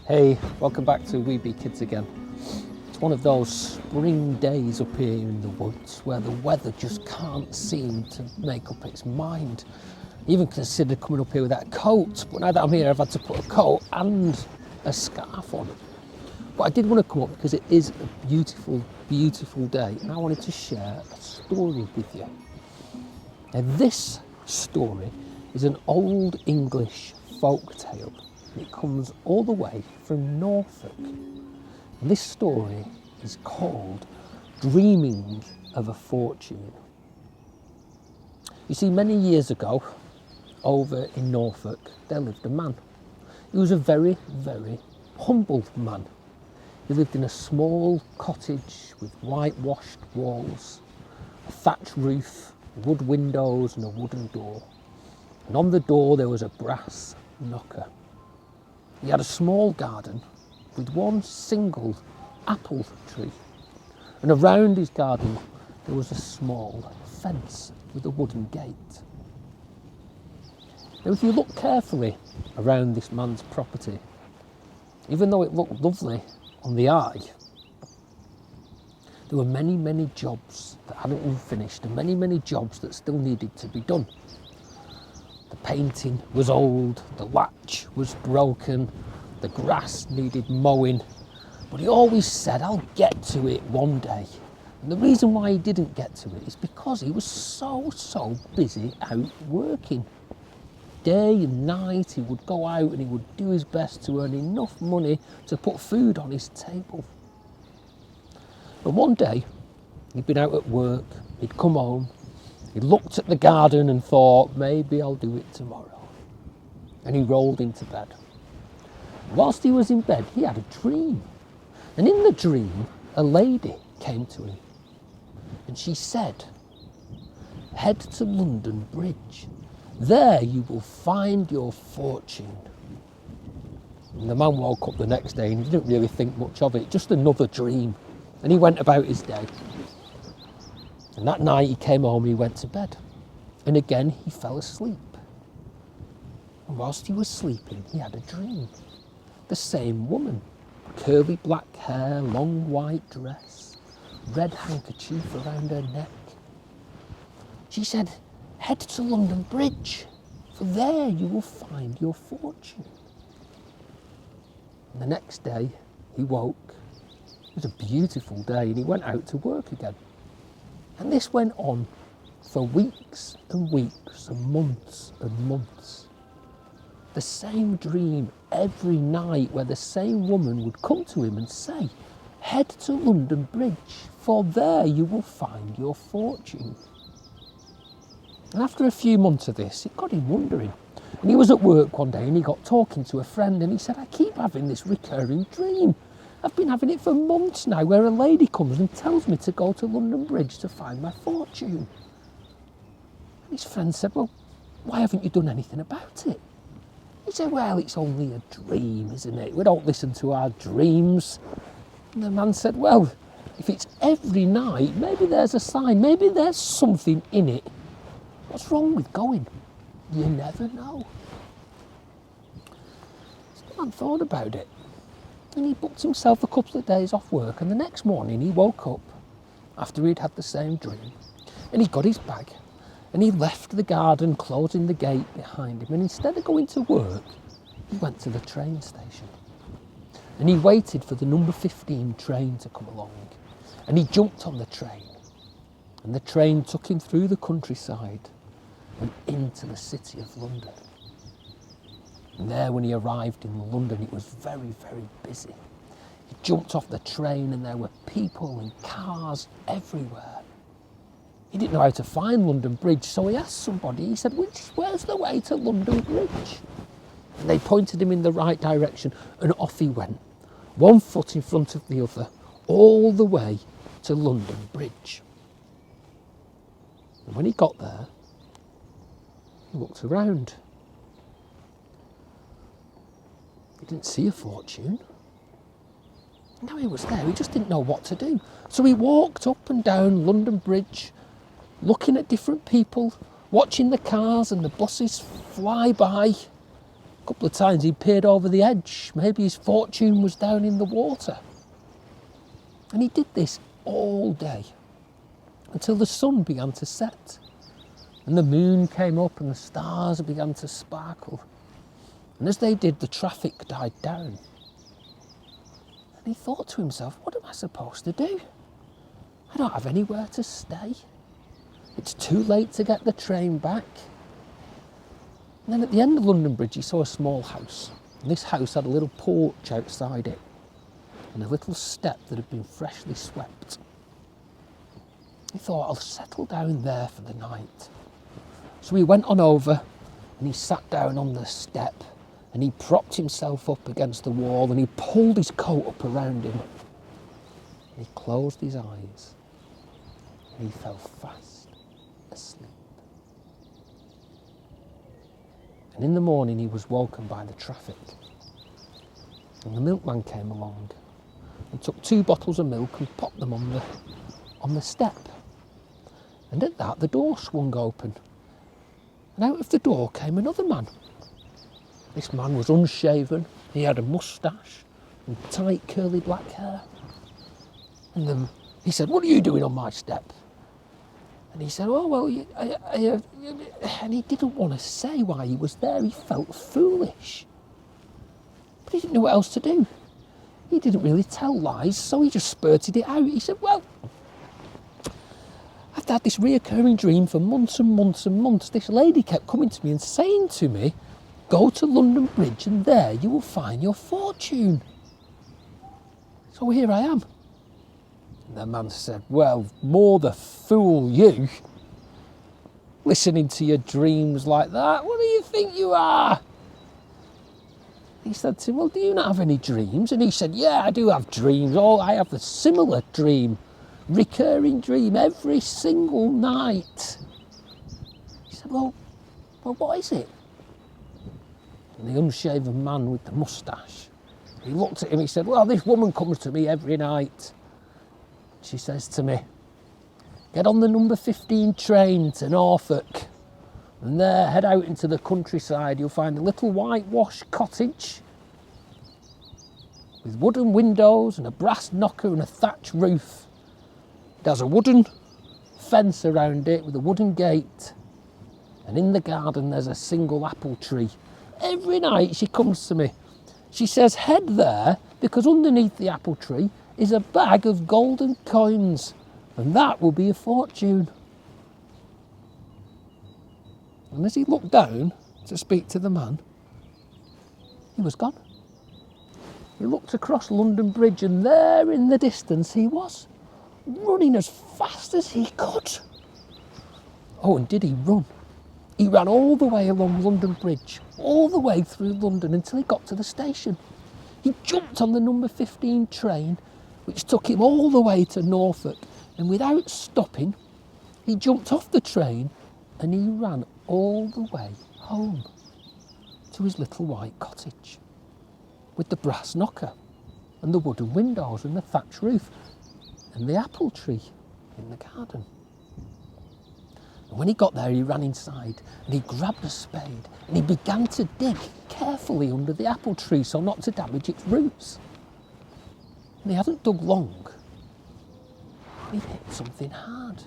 Hey, welcome back to We Be Kids again. It's one of those spring days up here in the woods where the weather just can't seem to make up its mind. I even considered coming up here without a coat, but now that I'm here I've had to put a coat and a scarf on. But I did want to come up because it is a beautiful, beautiful day and I wanted to share a story with you. Now this story is an old English folk tale. It comes all the way from Norfolk. And this story is called Dreaming of a Fortune. You see, many years ago, over in Norfolk, there lived a man. He was a very, very humble man. He lived in a small cottage with whitewashed walls, a thatched roof, wood windows and a wooden door. And on the door there was a brass knocker. He had a small garden with one single apple tree, and around his garden there was a small fence with a wooden gate. Now if you look carefully around this man's property, even though it looked lovely on the eye, there were many, many jobs that hadn't been finished and many, many jobs that still needed to be done. The painting was old, the latch was broken, the grass needed mowing, but he always said, I'll get to it one day. And the reason why he didn't get to it is because he was so busy out working. Day and night he would go out and he would do his best to earn enough money to put food on his table. And one day, he'd been out at work, he'd come home, he looked at the garden and thought, maybe I'll do it tomorrow. And he rolled into bed. Whilst he was in bed, he had a dream. And in the dream, a lady came to him. And she said, head to London Bridge. There you will find your fortune. And the man woke up the next day and he didn't really think much of it, just another dream. And he went about his day. And that night he came home and he went to bed. And again he fell asleep. And whilst he was sleeping, he had a dream. The same woman, curly black hair, long white dress, red handkerchief around her neck. She said, head to London Bridge, for there you will find your fortune. And the next day he woke. It was a beautiful day and he went out to work again. And this went on for weeks and weeks and months and months. The same dream every night where the same woman would come to him and say, head to London Bridge, for there you will find your fortune. And after a few months of this, it got him wondering. And he was at work one day and he got talking to a friend and he said, I keep having this recurring dream. I've been having it for months now where a lady comes and tells me to go to London Bridge to find my fortune. And his friend said, well, why haven't you done anything about it? He said, well, it's only a dream, isn't it? We don't listen to our dreams. And the man said, well, if it's every night, maybe there's a sign, maybe there's something in it. What's wrong with going? You never know. So the man thought about it. And he booked himself a couple of days off work, and the next morning he woke up after he'd had the same dream, and he got his bag and he left the garden, closing the gate behind him, and instead of going to work he went to the train station and he waited for the number 15 train to come along, and he jumped on the train and the train took him through the countryside and into the city of London. And there, when he arrived in London, it was very, very busy. He jumped off the train and there were people and cars everywhere. He didn't know how to find London Bridge, so he asked somebody, he said, where's the way to London Bridge? And they pointed him in the right direction and off he went, one foot in front of the other, all the way to London Bridge. And when he got there, he looked around. He didn't see a fortune. Now he was there, he just didn't know what to do. So he walked up and down London Bridge, looking at different people, watching the cars and the buses fly by. A couple of times he peered over the edge. Maybe his fortune was down in the water. And he did this all day until the sun began to set. And the moon came up and the stars began to sparkle. And as they did, the traffic died down. And he thought to himself, what am I supposed to do? I don't have anywhere to stay. It's too late to get the train back. And then at the end of London Bridge, he saw a small house. And this house had a little porch outside it and a little step that had been freshly swept. He thought, I'll settle down there for the night. So he went on over and he sat down on the step and he propped himself up against the wall and he pulled his coat up around him. And he closed his eyes and he fell fast asleep. And in the morning he was woken by the traffic. And the milkman came along and took 2 bottles of milk and popped them on the step. And at that the door swung open. And out of the door came another man. This man was unshaven, he had a moustache and tight curly black hair. And he said, what are you doing on my step? And he said, oh, well, and he didn't want to say why he was there. He felt foolish. But he didn't know what else to do. He didn't really tell lies, so he just spurted it out. He said, well, I've had this reoccurring dream for months and months and months. This lady kept coming to me and saying to me, go to London Bridge and there you will find your fortune. So here I am. And the man said, well, more the fool you, listening to your dreams like that. What do you think you are? He said to him, well, do you not have any dreams? And he said, yeah, I do have dreams. Oh, I have a similar dream, recurring dream every single night. He said, well, what is it? And the unshaven man with the moustache, he looked at him, he said, well, this woman comes to me every night. She says to me, get on the number 15 train to Norfolk and there head out into the countryside. You'll find a little whitewashed cottage with wooden windows and a brass knocker and a thatch roof. It has a wooden fence around it with a wooden gate, and in the garden there's a single apple tree. Every night she comes to me. She says, head there, because underneath the apple tree is a bag of golden coins, and that will be a fortune. And as he looked down to speak to the man, he was gone. He looked across London Bridge, and there in the distance he was, running as fast as he could. Oh, and did he run? He ran all the way along London Bridge, all the way through London until he got to the station. He jumped on the number 15 train, which took him all the way to Norfolk, and without stopping, he jumped off the train and he ran all the way home to his little white cottage with the brass knocker and the wooden windows and the thatch roof and the apple tree in the garden. And when he got there, he ran inside and he grabbed a spade and he began to dig carefully under the apple tree so not to damage its roots. And he hadn't dug long. He hit something hard.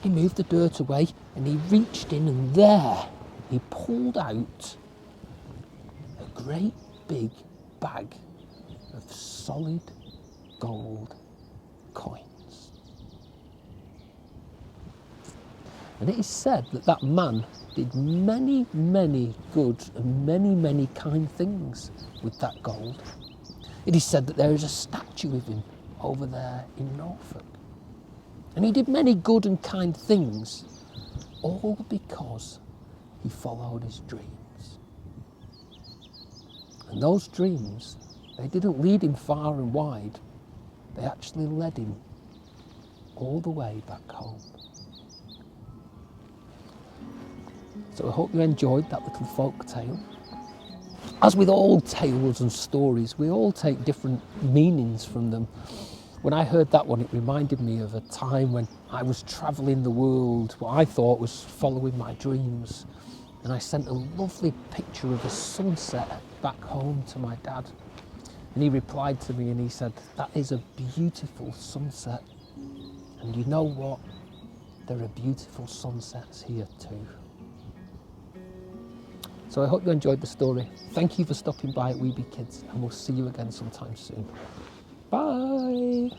He moved the dirt away and he reached in, and there he pulled out a great big bag of solid gold coins. And it is said that that man did many, many good and many, many kind things with that gold. It is said that there is a statue of him over there in Norfolk. And he did many good and kind things, all because he followed his dreams. And those dreams, they didn't lead him far and wide. They actually led him all the way back home. So I hope you enjoyed that little folk tale. As with all tales and stories, we all take different meanings from them. When I heard that one, it reminded me of a time when I was travelling the world, what I thought was following my dreams. And I sent a lovely picture of a sunset back home to my dad. And he replied to me and he said, that is a beautiful sunset. And you know what? There are beautiful sunsets here too. So I hope you enjoyed the story. Thank you for stopping by at Weeby Kids, and we'll see you again sometime soon. Bye.